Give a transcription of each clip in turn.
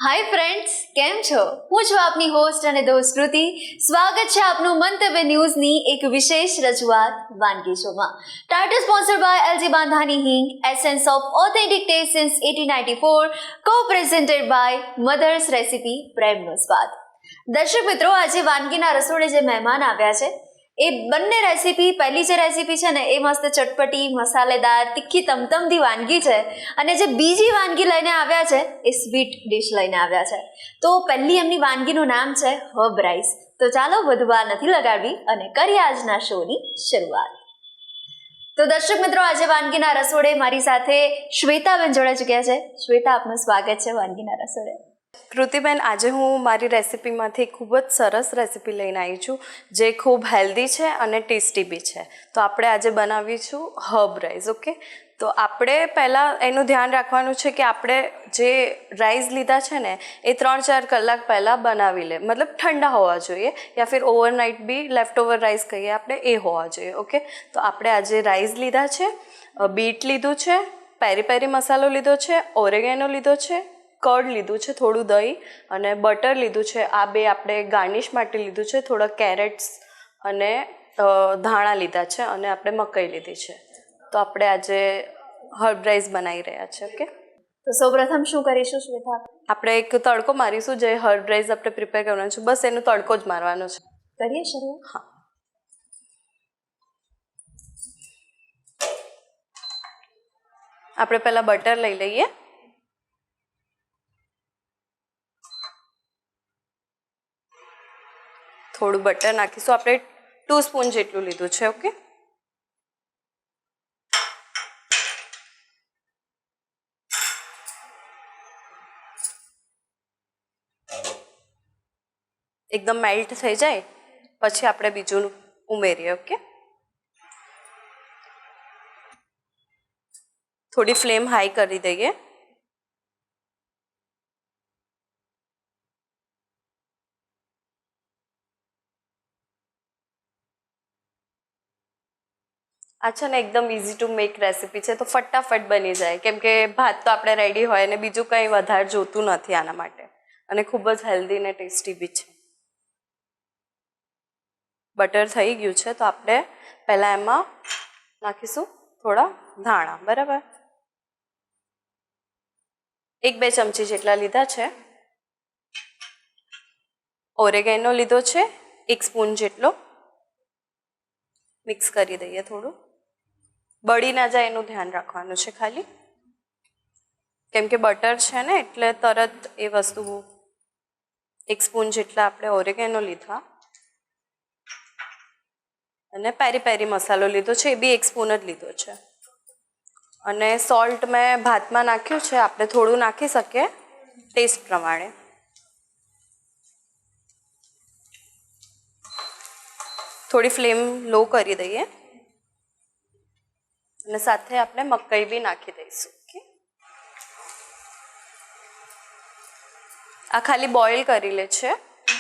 Hi friends, કેમ છો? હું છું આપની હોસ્ટ અને દોસ્ત શ્રુતિ. સ્વાગત છે આપનું મંતવ્ય ન્યૂઝની એક વિશેષ રજૂઆત વાનગી શોમાં. ટાઇટલ સ્પોન્સર્ડ બાય એલજી બાંધાની હિંગ, essence of authentic test since 1894, કો પ્રેઝન્ટેડ બાય મધર્સ રેસિપી, પ્રેમનો સ્વાદ. દર્શક મિત્રો, આજે વાનગીના રસોડે જે મહેમાન આવ્યા છે એ બંને રેસીપી, પહેલી જે રેસીપી છે ને એ મસ્ત ચટપટી, મસાલેદાર, તીખી તમતમતી વાનગી છે, અને જે બીજી વાનગી લઈને આવ્યા છે એ સ્વીટ ડિશ લઈને આવ્યા છે. તો પહેલી એમની વાનગીનું નામ છે હર્બ રાઈસ. તો ચાલો વધુ વાર નથી લગાડવી અને કરીએ આજના શોની શરૂઆત. તો દર્શક મિત્રો, આજે વાનગીના રસોડે મારી સાથે શ્વેતાબેન જોડે ચૂક્યા છે. શ્વેતા, આપનું સ્વાગત છે વાનગીના રસોડે. કૃતિબેન, આજે હું મારી રેસિપીમાંથી ખૂબ જ સરસ રેસિપી લઈને આવી છું, જે ખૂબ હેલ્ધી છે અને ટેસ્ટી બી છે. તો આપણે આજે બનાવીશું હર્બ રાઈસ. ઓકે, તો આપણે પહેલાં એનું ધ્યાન રાખવાનું છે કે આપણે જે રાઈસ લીધા છે ને એ 3-4 કલાક પહેલાં બનાવી લે, મતલબ ઠંડા હોવા જોઈએ, યા ફિર ઓવરનાઇટ બી લેફ્ટ ઓવર રાઈસ કહીએ આપણે, એ હોવા જોઈએ. ઓકે, તો આપણે આજે રાઈસ લીધા છે, બીટ લીધું છે, પેરી પેરી મસાલો લીધો છે, ઓરેગેનો લીધો છે, કર્ડ લીધું છે, થોડું દહીં અને બટર લીધું છે. આ બે આપણે ગાર્નિશ માટે લીધું છે. થોડા કેરેટ્સ અને ધાણા લીધા છે અને આપણે મકાઈ લીધી છે. તો આપણે આજે હર્બ રાઈસ બનાવી રહ્યા છે. ઓકે, તો સૌપ્રથમ શું કરીશું શ્વેતા? આપણે એક તડકો મારીશું. જે હર્બ રાઈસ આપણે પ્રિપેર કરવાનું છે, બસ એનો તડકો જ મારવાનો છે. કરીએ શરૂ? હા, આપણે પહેલાં બટર લઈ લઈએ. થોડું બટર નાખીશું. આપણે 2 સ્પૂન જેટલું લીધું છે. ઓકે, એકદમ મેલ્ટ થઈ જાય પછી આપણે બીજું ઉમેરીએ. ઓકે, થોડી ફ્લેમ હાઈ કરી દઈએ. આ છે ને એકદમ ઇઝી ટુ મેક રેસિપી છે, તો ફટાફટ બની જાય, કેમ કે ભાત તો આપણે રેડી હોય અને બીજું કંઈ વધારે જોતું નથી આના માટે, અને ખૂબ જ હેલ્ધી ને ટેસ્ટી બી છે. બટર થઈ ગયું છે, તો આપણે પહેલાં એમાં નાખીશું થોડા ધાણા. બરાબર, 1-2 ચમચી જેટલા લીધા છે. ઓરેગેનો લીધો છે 1 સ્પૂન જેટલો. મિક્સ કરી દઈએ. થોડું બળી ના જાય એનું ધ્યાન રાખવાનું છે ખાલી, કેમ કે બટર છે ને એટલે તરત એ વસ્તુ. 1 સ્પૂન જેટલા આપણે ઓરેગેનો લીધા અને પેરી પેરી મસાલો લીધો છે, એ બી 1 સ્પૂન જ લીધો છે. અને સોલ્ટ મેં ભાતમાં નાખ્યું છે, આપણે થોડું નાખી શકીએ ટેસ્ટ પ્રમાણે. થોડી ફ્લેમ લો કરી દઈએ અને સાથે આપણે મકાઈ બી નાખી દઈશું. ઓકે, આ ખાલી બોઇલ કરી લે છે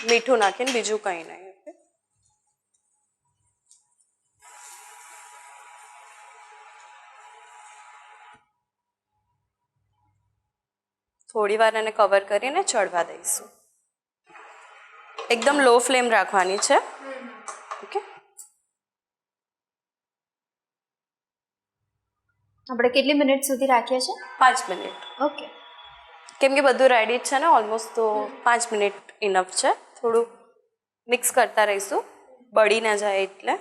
મીઠું નાખીને, બીજું કંઈ નહીં. ઓકે, થોડી વાર એને કવર કરીને ચડવા દઈશું. એકદમ લો ફ્લેમ રાખવાની છે. ઓકે, આપણે કેટલી મિનિટ સુધી રાખીએ છીએ? 5 મિનિટ. ઓકે, કેમ કે બધું રેડી જ છે ને ઓલમોસ્ટ, તો 5 મિનિટ ઇનફ છે. થોડું મિક્સ કરતા રહીશું, બળી ના જાય એટલે.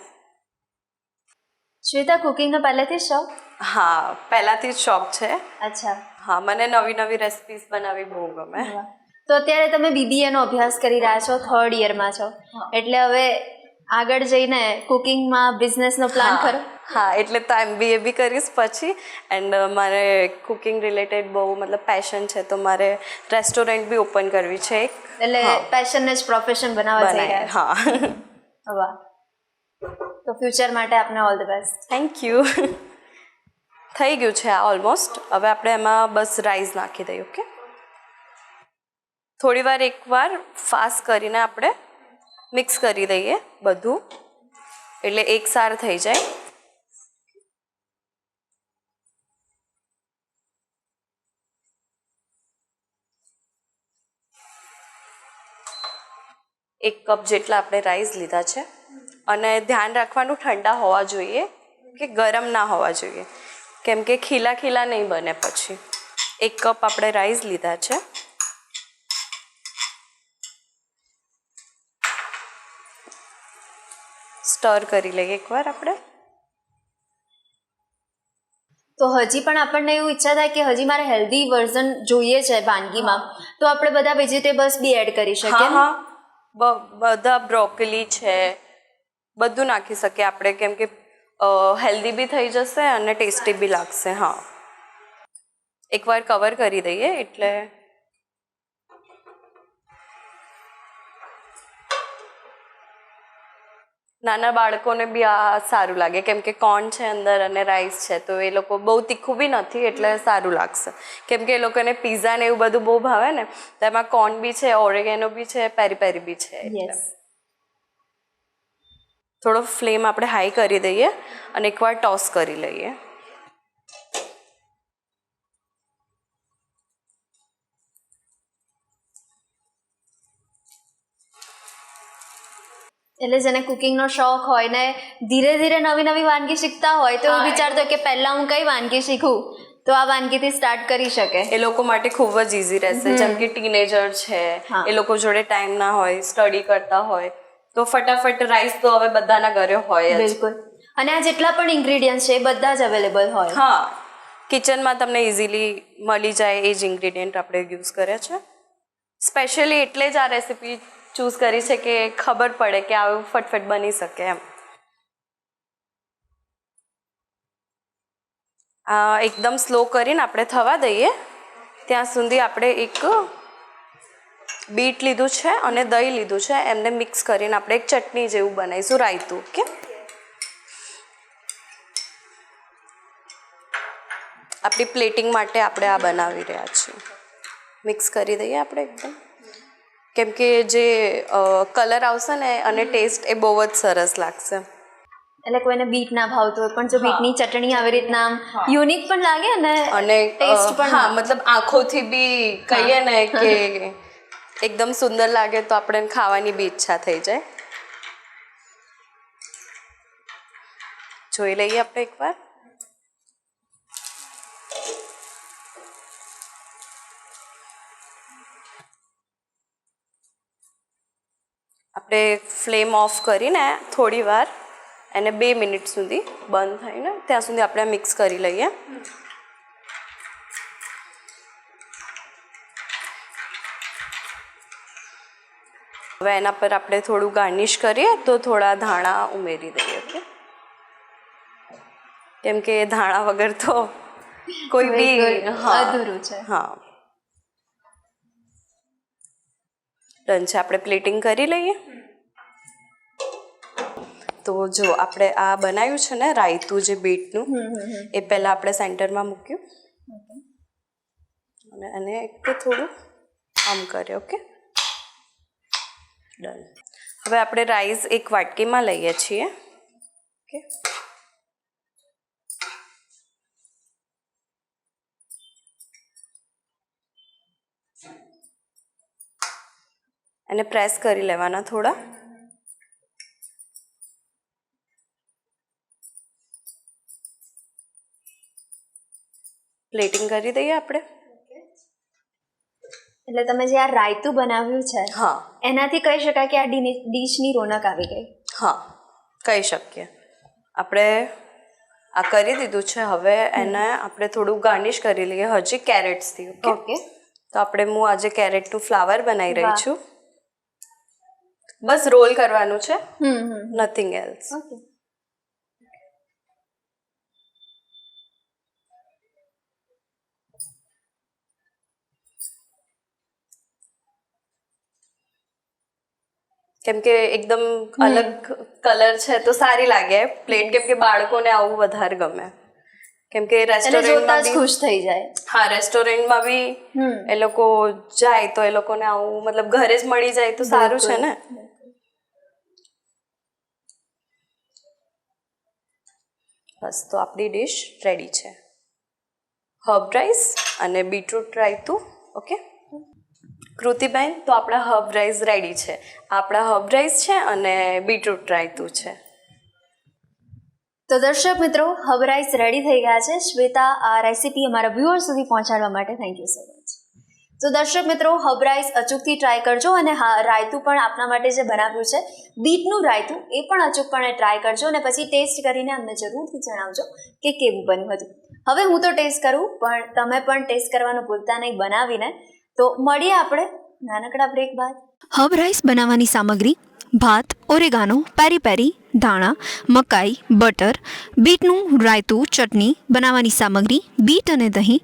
શ્વેતા, કુકિંગનો પહેલેથી જ શોખ? હા, પહેલાંથી જ શોખ છે. અચ્છા, હા, મને નવી નવી રેસિપીઝ બનાવવી બહુ ગમે. વાહ. તો અત્યારે તમે BBA નો અભ્યાસ કરી રહ્યા છો, 3rd યરમાં છો, એટલે હવે આગળ જઈને કુકિંગમાં બિઝનેસનો પ્લાન ખરો? હા, એટલે તો MBA બી કરીશ પછી. એન્ડ મારે કુકિંગ રિલેટેડ બહુ મતલબ પેશન છે, તો મારે રેસ્ટોરન્ટ બી ઓપન કરવી છે એક. એટલે પેશનને જ પ્રોફેશન બનાવવા જઈ રહ્યા હા. છો. વાહ, તો ફ્યુચર માટે આપને all the best. Thank you. થઈ ગયું છે આ ઓલમોસ્ટ. હવે આપણે એમાં બસ રાઈસ નાખી દઈએ. ઓકે, થોડી વાર એકવાર ફાસ્ટ કરીને આપણે મિક્સ કરી દઈએ બધું, એટલે એકસાર થઈ જાય. 1 કપ જેટલા આપણે રાઈસ લીધા છે અને ધ્યાન રાખવાનું ઠંડા હોવા જોઈએ કે ગરમ ના હોવા જોઈએ, કેમ કે ખીલા ખીલા નહીં બને પછી. 1 કપ આપણે રાઈસ લીધા છે. સ્ટર કરી લઈએ એકવાર આપણે. તો હજી પણ આપણને એવું ઈચ્છા થાય કે હજી મારે હેલ્ધી વર્ઝન જોઈએ છે વાનગીમાં, તો આપણે બધા વેજીટેબલ્સ બી એડ કરી શકીએ. હા, બધા બ્રોકોલી છે, બધું નાખી શકીએ આપણે, કેમ કે હેલ્ધી બી થઈ જશે અને ટેસ્ટી બી લાગશે. હા, એકવાર કવર કરી દઈએ એટલે નાના બાળકોને બી આ સારું લાગે, કેમ કે કોર્ન છે અંદર અને રાઈસ છે, તો એ લોકો બહુ તીખું બી નથી એટલે સારું લાગશે. કેમ કે એ લોકોને પીઝા ને એવું બધું બહુ ભાવે ને, તો એમાં કોર્ન બી છે, ઓરેગેનો બી છે, પેરી પેરી બી છે. એટલે થોડો ફ્લેમ આપણે હાઈ કરી દઈએ અને એકવાર ટોસ કરી લઈએ. એટલે જેને કુકિંગનો શોખ હોય ને ધીરે ધીરે નવી નવી વાનગી શીખતા હોય તો એવું વિચારતો કે પહેલા હું કઈ વાનગી શીખું, તો આ વાનગીથી સ્ટાર્ટ કરી શકે. એ લોકો માટે ખૂબ જ ઇઝી રહેશે. જેમ કે ટીનેજર છે, એ લોકો જોડે ટાઈમ ના હોય, સ્ટડી કરતા હોય, તો ફટાફટ રાઈસ તો હવે બધાના ઘરે હોય જ. બિલકુલ. અને આ જેટલા પણ ઇન્ગ્રેડિયન્ટ્સ છે એ બધા જ અવેલેબલ હોય. હા, કિચનમાં તમને ઇઝીલી મળી જાય એ જ ઇન્ગ્રેડિયન્ટ આપણે યુઝ કર્યા છે. સ્પેશિયલી એટલે જ આ રેસીપી ચૂઝ કરી છે કે ખબર પડે કે આવું ફટફટ બની શકે એમ. એકદમ સ્લો કરીને આપણે થવા દઈએ ત્યાં સુધી આપણે એક બીટ લીધું છે અને દહીં લીધું છે, એમને મિક્સ કરીને આપણે એક ચટણી જેવું બનાવીશું, રાયતું. ઓકે, આપણી પ્લેટિંગ માટે આપણે આ બનાવી રહ્યા છીએ. મિક્સ કરી દઈએ આપણે એકદમ, કેમ કે જે કલર આવશે ને અને ટેસ્ટ એ બહુ જ સરસ લાગશે. એટલે કોઈને બીટ ના ભાવતું હોય પણ જો બીટની ચટણી આવી રીતના યુનિક પણ લાગે અને ટેસ્ટ પણ. હા, મતલબ આંખોથી બી કહીએ ને કે એકદમ સુંદર લાગે તો આપણે ખાવાની બી ઈચ્છા થઈ જાય. જોઈ લઈએ આપણે એકવાર. આપણે ફ્લેમ ઓફ કરીને થોડી વાર એને 2 મિનિટ સુધી બંધ થઈને ત્યાં સુધી આપણે મિક્સ કરી લઈએ. હવે એના પર આપણે થોડું ગાર્નિશ કરીએ તો થોડા ધાણા ઉમેરી દઈએ. ઓકે, કેમ કે ધાણા વગર તો કોઈ બી અધૂરું છે. હા, ડન છે. આપણે પ્લેટિંગ કરી લઈએ. તો જો આપણે આ બનાવ્યું છે ને રાયતું જે બીટનું, એ પહેલાં આપણે સેન્ટરમાં મૂક્યું અને એને એક થોડું આમ કરીએ. Okay, done. હવે આપણે રાઈસ એક વાટકીમાં લઈએ છીએ. ઓકે, એને પ્રેસ કરી લેવાના થોડા. પ્લેટિંગ કરી દઈએ આપણે. એટલે તમે જે આ રાયતું બનાવ્યું છે, હા, એનાથી કહી શકાય કે આ ડીશની રોનક આવી ગઈ. હા, કહી શકીએ. આપણે આ કરી દીધું છે. હવે એને આપણે થોડું ગાર્નિશ કરી લઈએ હજી કેરેટ્સથી. ઓકે, તો આપણે હું આજે કેરેટનું ફ્લાવર બનાવી રહી છું. બસ રોલ કરવાનું છે, નથિંગ એલ્સ. કેમ કે એકદમ અલગ કલર છે તો સારી લાગે પ્લેટ, કેમ કે બાળકોને આવું વધારે ગમે. કેમ કે રેસ્ટોરન્ટમાં ખુશ થઈ જાય. હા, રેસ્ટોરન્ટમાં બી એ લોકો જાય તો એ લોકોને આવું મતલબ ઘરે જ મળી જાય તો સારું છે ને. બસ, તો આપણી ડિશ રેડી છે. હર્બ રાઈસ અને બીટરૂટ રાયતું. ઓકે, કૃતિબેન, તો આપણા હબ રાઈસ રેડી છે. આપણા હબ રાઈસ છે અને બીટરૂટ રાયતું છે. તો દર્શક મિત્રો, હબ રાઈસ રેડી થઈ ગયા છે. શ્વેતા આ રેસીપી અમારા વ્યુઅર્સ સુધી પહોંચાડવા માટે થેન્ક યુ સો મચ. તો દર્શક મિત્રો, હબ રાઈસ અચૂકથી ટ્રાય કરજો અને હા, રાયતું પણ આપના માટે જે બનાવ્યું છે બીટનું રાયતું, એ પણ અચૂકપણે ટ્રાય કરજો અને પછી ટેસ્ટ કરીને અમને જરૂરથી જણાવજો કે કેવું બન્યું હતું. હવે હું તો ટેસ્ટ કરું, પણ તમે પણ ટેસ્ટ કરવાનું ભૂલતા નહીં બનાવીને. તો મળીએ આપણે નાનકડા બ્રેક બાદ. હબ રાઈસ બનાવવાની સામગ્રી: ભાત, ઓરેગાનો, પેરી પેરી, ધાણા, મકાઈ, બટર, બીટનું રાયતું, ચટણી. બનાવવાની સામગ્રી: બીટ અને દહીં,